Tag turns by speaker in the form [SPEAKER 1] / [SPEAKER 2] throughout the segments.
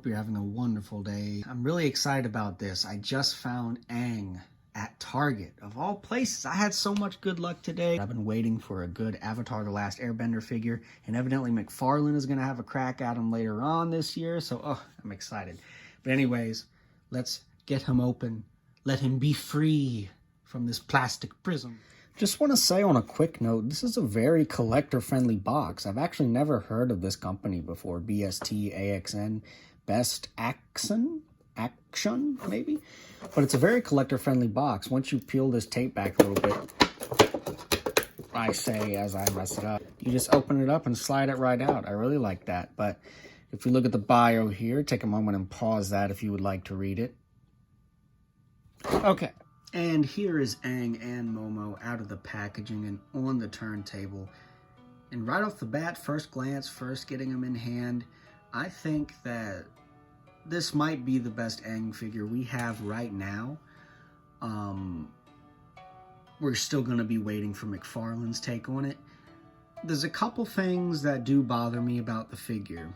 [SPEAKER 1] hope you're having a wonderful day. I'm really excited about this. I just found Aang at Target, of all places. I had so much good luck today. I've been waiting for a good Avatar the Last Airbender figure, and evidently McFarlane is going to have a crack at him later on this year, so I'm excited. But anyways, let's get him open. Let him be free from this plastic prison. Just want to say on a quick note, this is a very collector-friendly box. I've actually never heard of this company before. BST-AXN, BST-AXN? Action, maybe? But it's a very collector-friendly box. Once you peel this tape back a little bit, I say as I mess it up, you just open it up and slide it right out. I really like that. But if you look at the bio here, take a moment and pause that if you would like to read it. Okay. And here is Aang and Momo out of the packaging and on the turntable. And right off the bat, first glance, first getting them in hand, I think that this might be the best Aang figure we have right now. We're still going to be waiting for McFarlane's take on it. There's a couple things that do bother me about the figure.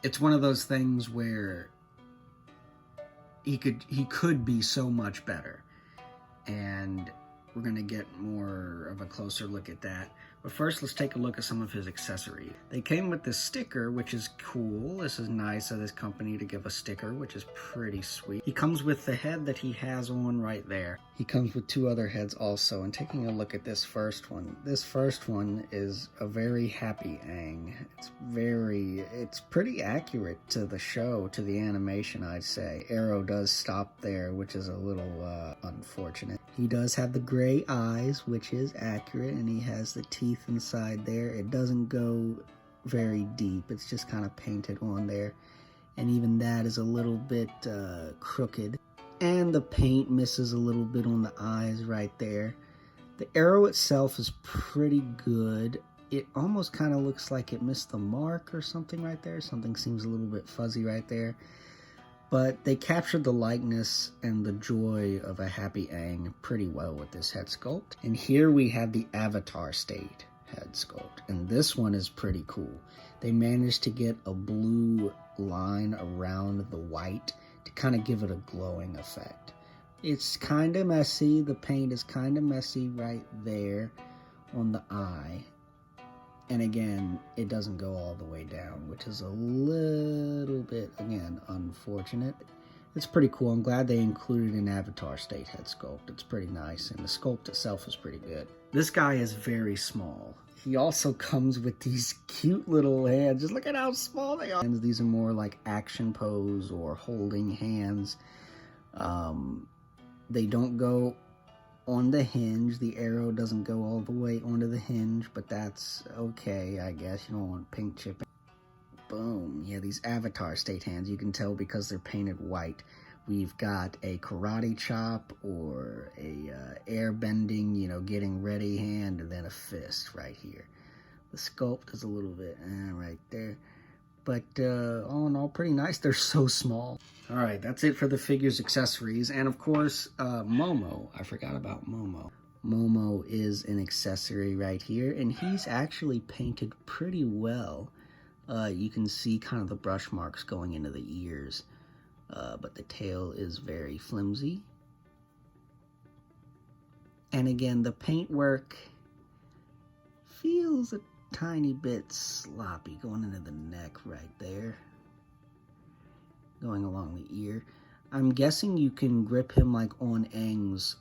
[SPEAKER 1] It's one of those things where he could be so much better, and we're gonna get more of a closer look at that. But first, let's take a look at some of his accessories. They came with this sticker, which is cool. This is nice of this company to give a sticker, which is pretty sweet. He comes with the head that he has on right there. He comes with two other heads also. And taking a look at this first one is a very happy Aang. It's pretty accurate to the show, to the animation, I'd say. Arrow does stop there, which is a little unfortunate. He does have the gray eyes, which is accurate, and he has the teeth inside there. It doesn't go very deep. It's just kind of painted on there. And even that is a little bit crooked. And the paint misses a little bit on the eyes right there. The arrow itself is pretty good. It almost kind of looks like it missed the mark or something right there. Something seems a little bit fuzzy right there. But they captured the likeness and the joy of a happy Aang pretty well with this head sculpt. And here we have the Avatar state head sculpt. And this one is pretty cool. They managed to get a blue line around the white to kind of give it a glowing effect. It's kind of messy. The paint is kind of messy right there on the eye. And again, it doesn't go all the way down, which is a little bit, again, unfortunate. It's pretty cool. I'm glad they included an Avatar state head sculpt. It's pretty nice, and the sculpt itself is pretty good. This guy is very small. He also comes with these cute little hands. Just look at how small they are. And these are more like action pose or holding hands. They don't go on the hinge. The arrow doesn't go all the way onto the hinge, but that's okay, I guess. You don't want paint chipping. Boom. Yeah, these Avatar state hands, you can tell because they're painted white. We've got a karate chop or a air bending, getting ready hand, and then a fist right here. The sculpt is a little bit right there. But all in all, pretty nice. They're so small. All right, that's it for the figures, accessories. And of course, Momo. I forgot about Momo. Momo is an accessory right here, and he's actually painted pretty well. You can see kind of the brush marks going into the ears, but the tail is very flimsy. And again, the paintwork feels a tiny bit sloppy going into the neck right there, going along the ear. I'm guessing you can grip him like on Aang's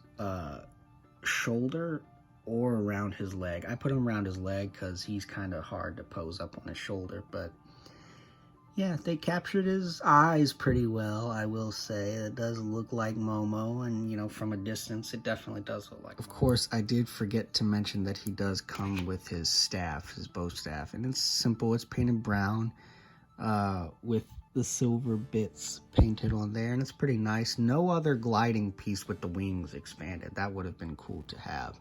[SPEAKER 1] shoulder or around his leg. I put him around his leg because he's kind of hard to pose up on his shoulder, but yeah, they captured his eyes pretty well, I will say. It does look like Momo, and from a distance, it definitely does look like Momo. Of course, I did forget to mention that he does come with his staff, his bow staff, and it's simple. It's painted brown with the silver bits painted on there, and it's pretty nice. No other gliding piece with the wings expanded. That would have been cool to have.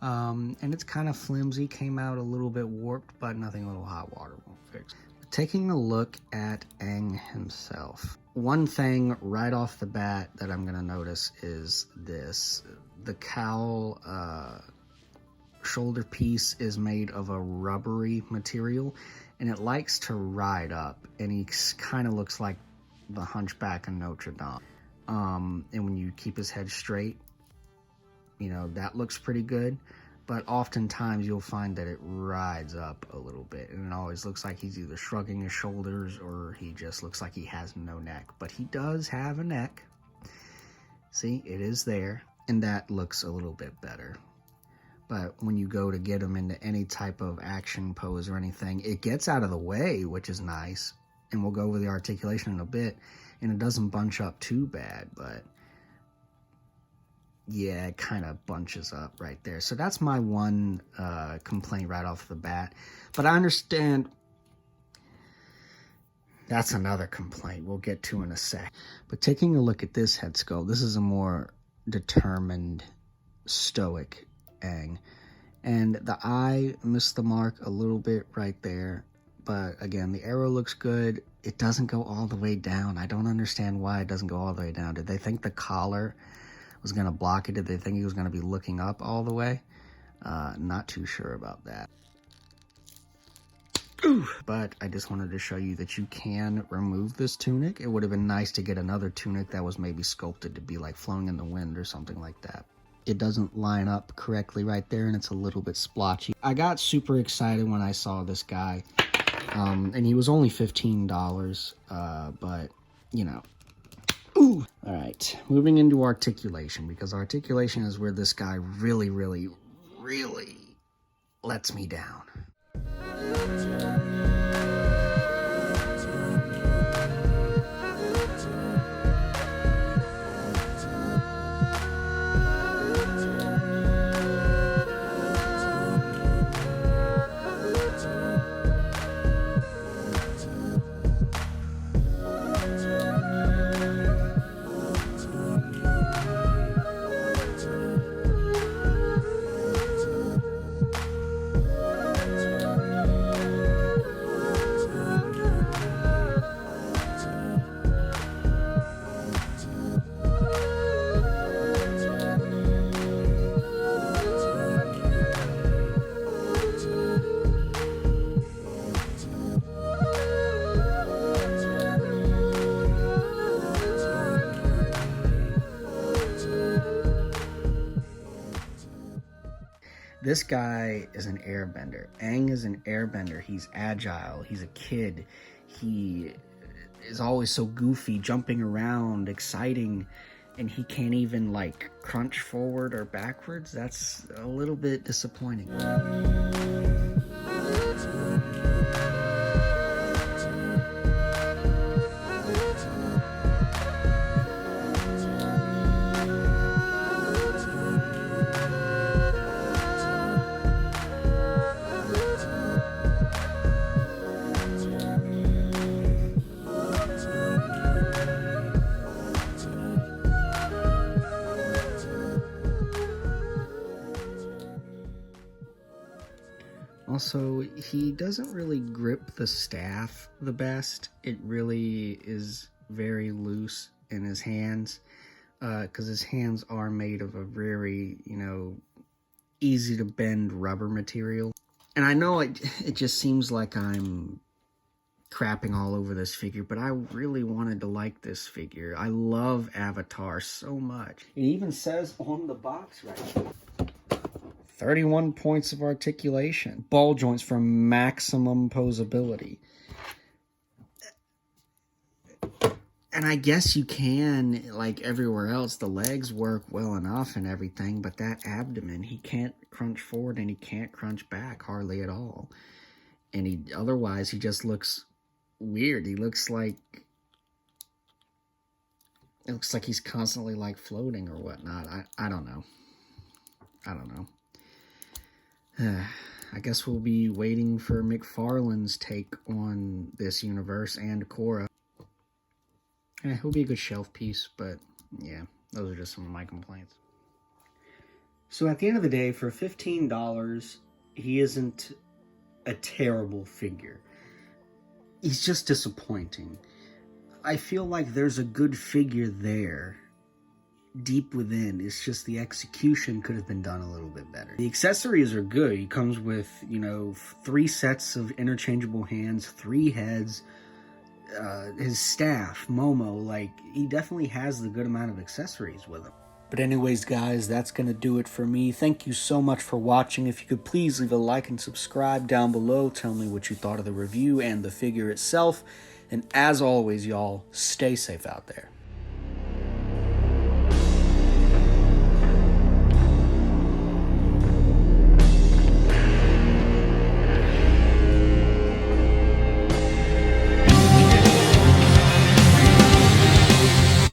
[SPEAKER 1] And it's kind of flimsy, came out a little bit warped, but nothing a little hot water won't fix. Taking a look at Aang himself, one thing right off the bat that I'm going to notice is this. The cowl shoulder piece is made of a rubbery material, and it likes to ride up, and he kind of looks like the Hunchback of Notre Dame. And when you keep his head straight, you know, that looks pretty good. But oftentimes you'll find that it rides up a little bit, and it always looks like he's either shrugging his shoulders or he just looks like he has no neck. But he does have a neck. See, it is there, and that looks a little bit better. But when you go to get him into any type of action pose or anything, it gets out of the way, which is nice. And we'll go over the articulation in a bit, and it doesn't bunch up too bad, but yeah, it kind of bunches up right there. So that's my one complaint right off the bat. But I understand that's another complaint we'll get to in a sec. But taking a look at this head sculpt, this is a more determined, stoic Aang. And the eye missed the mark a little bit right there. But again, the arrow looks good. It doesn't go all the way down. I don't understand why it doesn't go all the way down. Did they think the collar was going to block it? Did they think he was going to be looking up all the way? Not too sure about that. Ooh. But I just wanted to show you that you can remove this tunic. It would have been nice to get another tunic that was maybe sculpted to be like flowing in the wind or something like that. It doesn't line up correctly right there, and it's a little bit splotchy. I got super excited when I saw this guy, and he was only $15, but, you know. Ooh. All right, moving into articulation, because articulation is where this guy really, really, really lets me down. This guy is an airbender. Aang is an airbender. He's agile. He's a kid. He is always so goofy, jumping around, exciting, and he can't even like crunch forward or backwards. That's a little bit disappointing. Also, he doesn't really grip the staff the best. It really is very loose in his hands, because his hands are made of a very, you know, easy to bend rubber material. And I know it just seems like I'm crapping all over this figure, but I really wanted to like this figure. I love Avatar so much. It even says on the box right here, 31 points of articulation. Ball joints for maximum posability. And I guess you can, like everywhere else, the legs work well enough and everything, but that abdomen, he can't crunch forward and he can't crunch back hardly at all. And otherwise, he just looks weird. He looks like, it looks like he's constantly like floating or whatnot. I don't know. I don't know. I guess we'll be waiting for McFarlane's take on this universe and Korra. He'll be a good shelf piece, but yeah, those are just some of my complaints. So at the end of the day, for $15, he isn't a terrible figure. He's just disappointing. I feel like there's a good figure there, deep within. It's just the execution could have been done a little bit better. The accessories are good. He comes with, you know, 3 sets of interchangeable hands, 3 heads, his staff, Momo. Like, he definitely has the good amount of accessories with him. But anyways, guys, that's going to do it for me. Thank you so much for watching. If you could please leave a like and subscribe down below. Tell me what you thought of the review and the figure itself. And as always, y'all, stay safe out there.